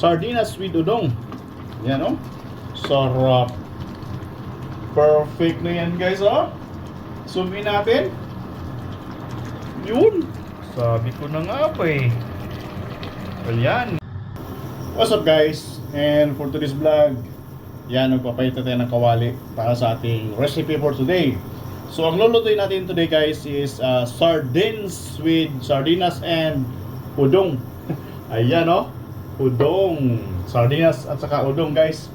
sardinas with udong. Yan oh. Sarap. Perfect na yan guys oh. Sumin natin. Yun. Sabi ko na nga pa eh. Well yan. What's up guys? And for today's vlog, yan, magpapahita tayo ng kawali para sa ating recipe for today. So ang lulutuin natin today guys is sardines with sardinas and udong. Ayan oh. Udong. Sardinas at saka udong guys.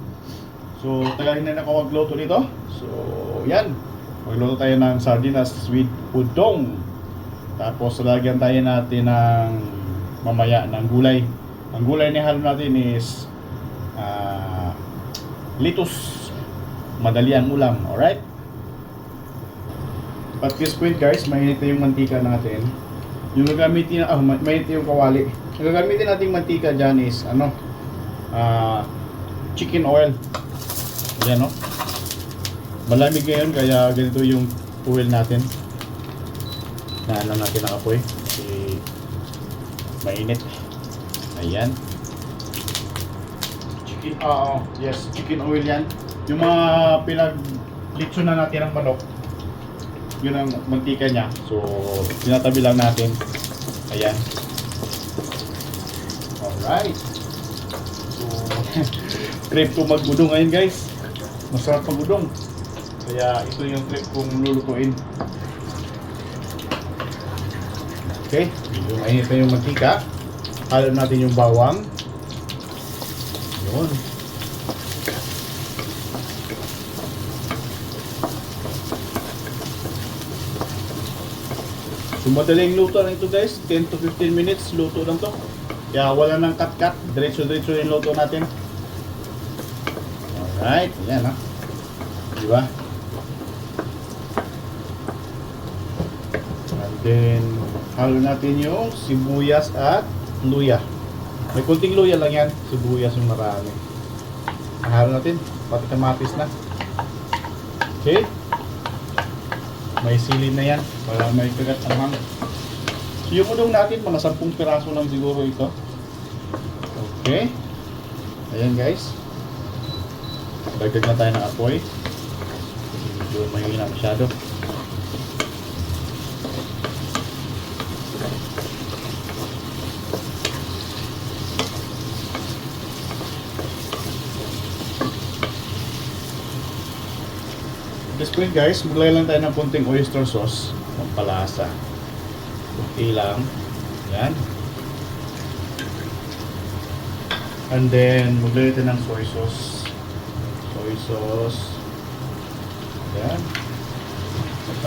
So tagahin na ako magluto dito. So yan. Magluto tayo ng sardinas with udong. Tapos lalagyan tayo natin ng mamaya ng gulay. Ang gulay na halo natin is litos. Madali ang ulam. Alright? At this point guys, mainit na yung mantika natin. Yung gagamitin na, mainit yung kawali. Yung gagamitin nating mantika dyan is chicken oil. Yan no. Malamig ngayon kaya ganito yung oil natin. Lang natin ang apoy kasi mainit. Ayan. Chicken, yes, chicken oil yan. Yung mga pinaglitso na natin ng manok, yun ang mantika niya. So, tinatabi lang natin. Ayan. Alright. So, trip ko mag-udong ngayon guys. Masarap mag-udong. Kaya ito yung trip kong lulutuin. Okay, yung mainit na yung mantika. Halo natin yung bawang. Yun. So madaling luto lang ito guys. 10 to 15 minutes luto lang to. Kaya wala nang cut-cut. Diretso-diretso yung luto natin. Alright, ayan ha. Diba? And then halo natin yung sibuyas at luya. May kunting luya lang yan. Sibuyas yung marami. Halo natin. Pati kamatis na. Okay. May sili na yan. Para may kagat ang hang. So yung udong natin, mga 10 piraso lang siguro ito. Okay. Ayan guys. Dagdag na tayo ng apoy. Kasi medyo mahina masyado. At this point guys, maglagay lang tayo ng konting oyster sauce. Pampalasa. Okay lang. Yan. And then, maglagay tayo ng soy sauce. Soy sauce. Yan. At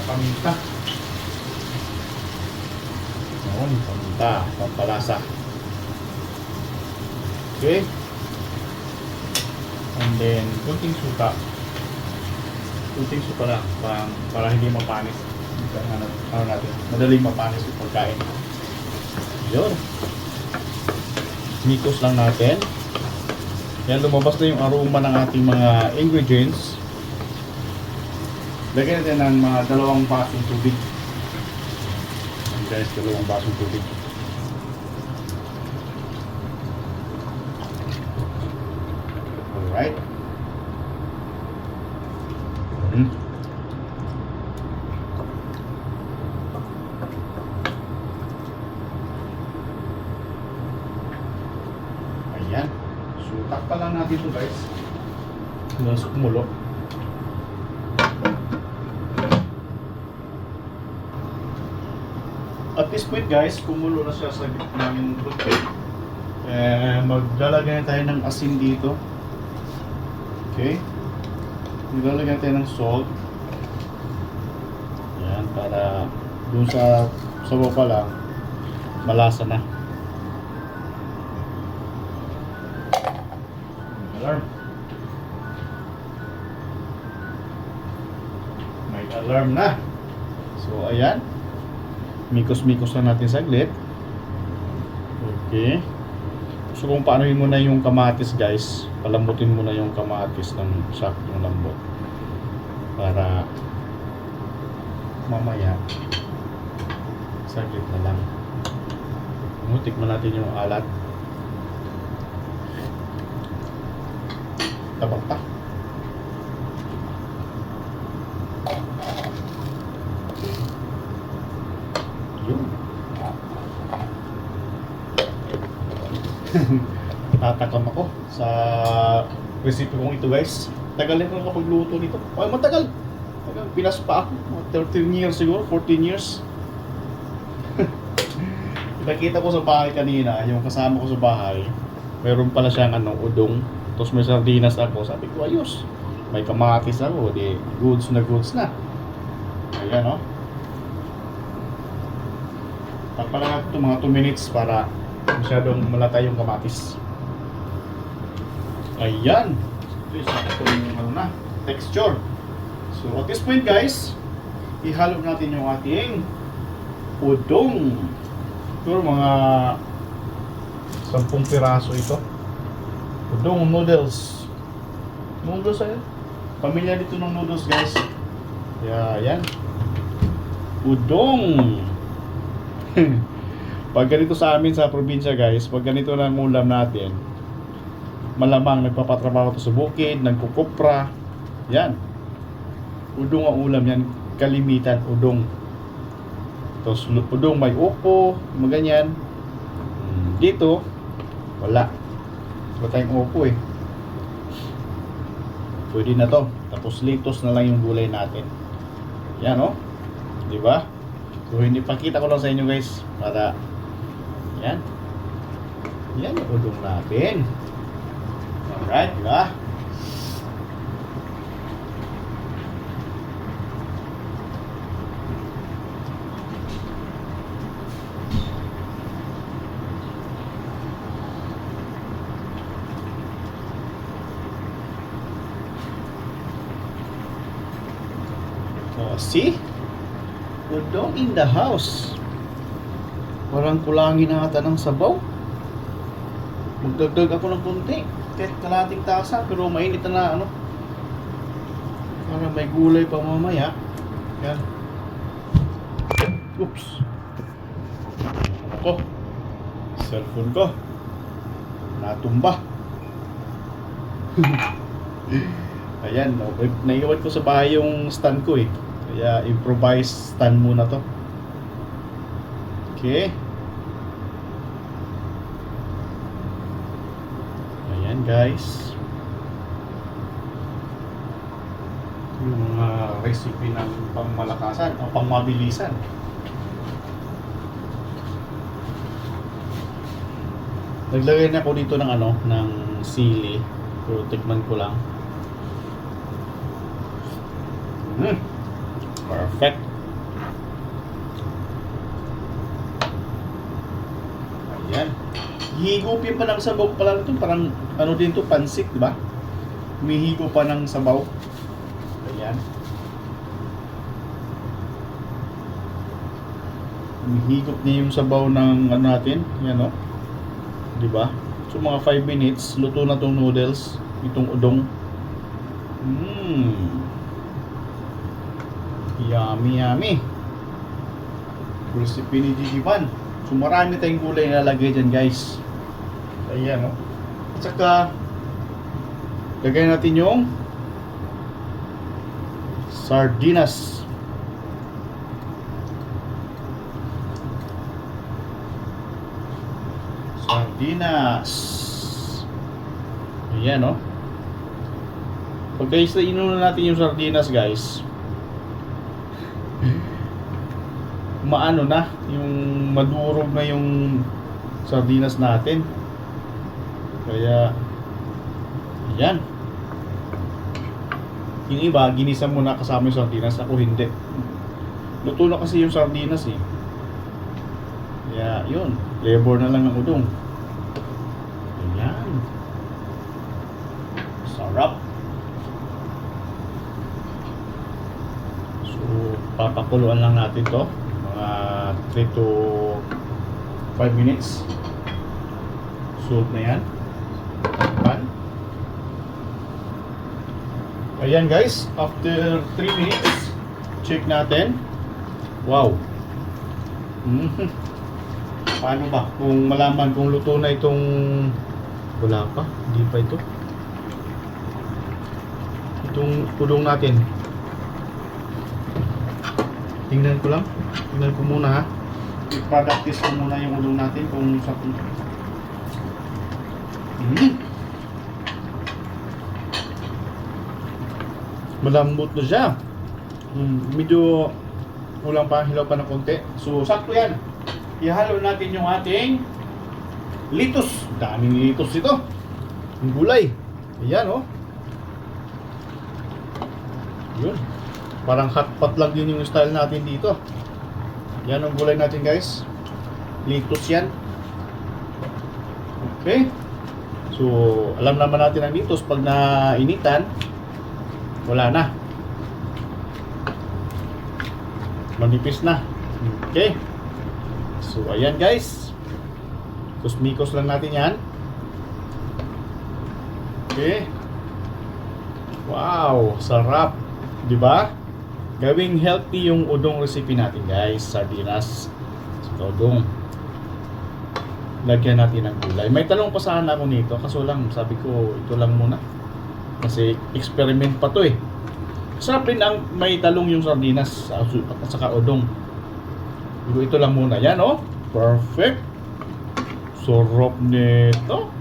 paminta. Yan, paminta. Pampalasa. Okay. And then, konting suka. Kunting suka lang para hindi mapanis. Ano natin, madaling mapanis yung pagkain. Yun. Mikos lang natin. Yan, lumabas na yung aroma ng ating mga ingredients. Lagyan natin ng mga 2 basong tubig. Yan guys, 2 basong tubig. Alright. Ayan. So, takpa lang natin ito guys. Hanggang sa kumulo. At this point guys, kumulo na siya sa gitna ng tubig. Maglalagay tayo ng asin dito. Okay. Maglalagyan tayo ng salt. Yan, para dun sa sabaw pa lang malasa na. Alarm. May alarm na. So ayan. Mikos-mikos lang natin saglit. Okay. So kung paano mo na yung kamatis guys, palambutin mo na yung kamatis ng saktong lambot para mamaya saglit na lang. Tikman natin yung alat. bangta-bangta. Yun. Tatakam ako sa recipe kong ito, guys. Tagal na ko nakapagluto nito. Ay, matagal. Pinas pa ako. Mga 13 years siguro, 14 years. Nakita ko sa bahay kanina, yung kasama ko sa bahay, mayroon pala siyang udong. Tapos may sardinas ako. Sabi ko, ayos. May kamatis ako. Di, goods na goods na. Ayan, oh. Pagpala natin ito mga 2 minutes para masyadong malata yung kamatis. Ayan. Ito yung texture. So at this point, guys, ihalo natin yung ating udong. Siguro mga 10 piraso ito. Udong noodles. Noodles ayun. Pamilya dito ng noodles, guys. Kaya yan. Udong. Pag ganito sa amin sa probinsya, guys, pag ganito lang ulam natin, malamang nagpapatrabaho to sa bukid, nagkukupra. Yan. Udong ang ulam yan. Kalimitan, udong. Tapos udong may upo, maganyan. Dito, wala. Wala tayong upo eh. Pwede na to. Tapos litos na lang yung gulay natin. Yan, oh. Diba? So hindi, pakita ko lang sa inyo, guys, para yan. Yan yung udong natin. Alright, diba? Oh, see? Udong in the house. Parang kulangin na ata ng sabaw. Magdagdag ako ng kunti. Kahit kalating tasa, pero mainit na parang may gulay pa mamaya. Yan. Oops. Ako. Cellphone ko. Natumba. Ayan, naiwan ko sa bahay yung stand ko eh. Kaya improvise stand muna to. Okay. Ayan, guys. Yung mga recipe ng pangmalakasan o pangmabilisan. Naglagay na ako dito ng ng sili. Pero tikman ko lang. Perfect. Ayan. Higupin pa ng sabaw pala ito. Parang din to, pansit, di ba? Humihigo pa ng sabaw. Ayan. Humihigop niya yung sabaw ng natin. Yan, di ba? So mga 5 minutes, luto na tong noodles, itong udong. Yummy, yummy. Recipe ni Gigi Van. So marami tayong gulay na lalagay dyan, guys. Ayan, At saka lagay natin yung sardinas. Sardinas. Ayan, Pagka inunan natin yung sardinas, guys, maano na, yung madurog na yung sardinas natin. Kaya yan. Yung iba, ginisa muna kasama yung sardinas. Ako hindi. Luto na kasi yung sardinas eh. Kaya yun, flavor na lang ng udong. Ayan. Sarap. So, papakuluan lang natin to. Mga 3 to 5 minutes. Soup na yan. Pan. Ayan, guys, after 3 minutes, check natin. Wow. Paano ba kung malaman kung luto na itong, wala pa, hindi pa ito. Itong udong natin. Tingnan ko lang. Tingnan ko muna ha. I-practice ko muna yung udong natin kung sa malambot na siya. Medyo kulang pa, hilaw pa ng konti. So, sakto yan. Ihalo natin yung ating litos. Daming litos ito. Yung gulay. Ayan, oh. Yun. Parang hot pot lang din yung style natin dito. Yan ang gulay natin, guys. Litos yan. Okay. So, alam naman natin ang litos pag nainitan, wala na. Manipis na. Okay. So, ayan guys. Kusmikos lang natin yan. Okay. Wow, sarap. Diba? Gawing healthy yung udong recipe natin guys. Sardinas sa udong. Lagyan natin ng gulay. May talong pa sana ako nito. Kaso lang, sabi ko, ito lang muna. Kasi experiment pa to eh. Sarap din ang may talong yung sardinas at saka udong. Ito lang muna. Yan oh. Perfect. Sarap nito.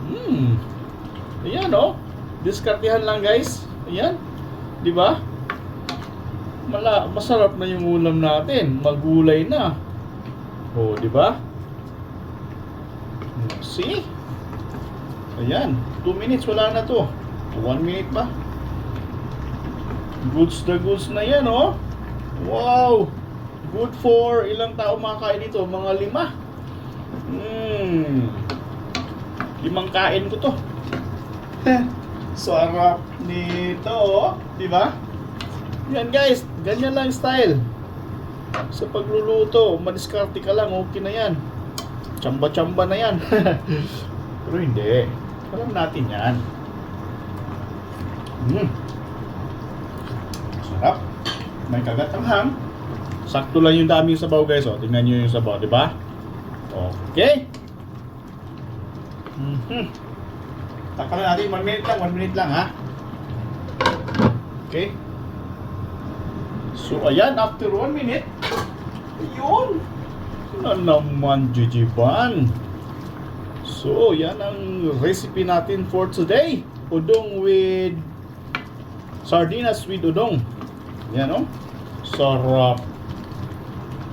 Ayan oh. Diskartehan lang guys. Ayan. Diba? Masarap na yung ulam natin. Magulay na. Oh, diba? See? Ayan. 2 minutes. Wala na to. 1 minute pa. Goods na yan, oh. Wow. Good for ilang tao makakain nito? Mga 5. 5 kain ko to. Sarap nito, oh. Diba? Yan guys. Ganyan lang style. Sa pagluluto, madiskarte ka lang. Okay na yan. Chamba-chamba na yan. Pero hindi. Alam natin yan. Sarap. May kagat-anghang. Sakto lang yung daming sabaw guys. O, tingnan nyo yung sabaw, di ba? Okay. Takpan na natin. 1 minute lang. 1 minute lang ha. Okay. So, ayan. After 1 minute. Ayun. Na naman, Jijiban. So, yan ang recipe natin for today. Udong with sardinas with udong. Yan, oh. Sarap.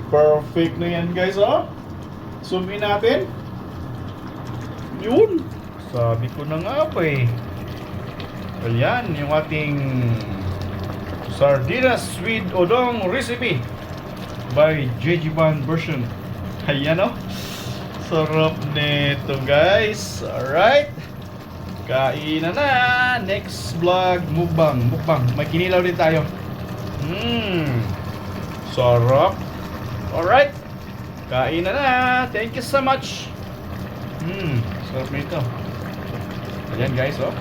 Perfect na yan, guys, oh. Zoom in natin. Yun. Sabi ko na nga pa eh. Well, yan, yung ating sardinas with udong recipe by Jijiban version. Ayan, oh. Sarap nito, guys. Alright. Kain na. Next vlog, mukbang. May kinilaw din tayo. Sarap. Alright. Kain na. Thank you so much. Sarap nito. Ayan guys, oh.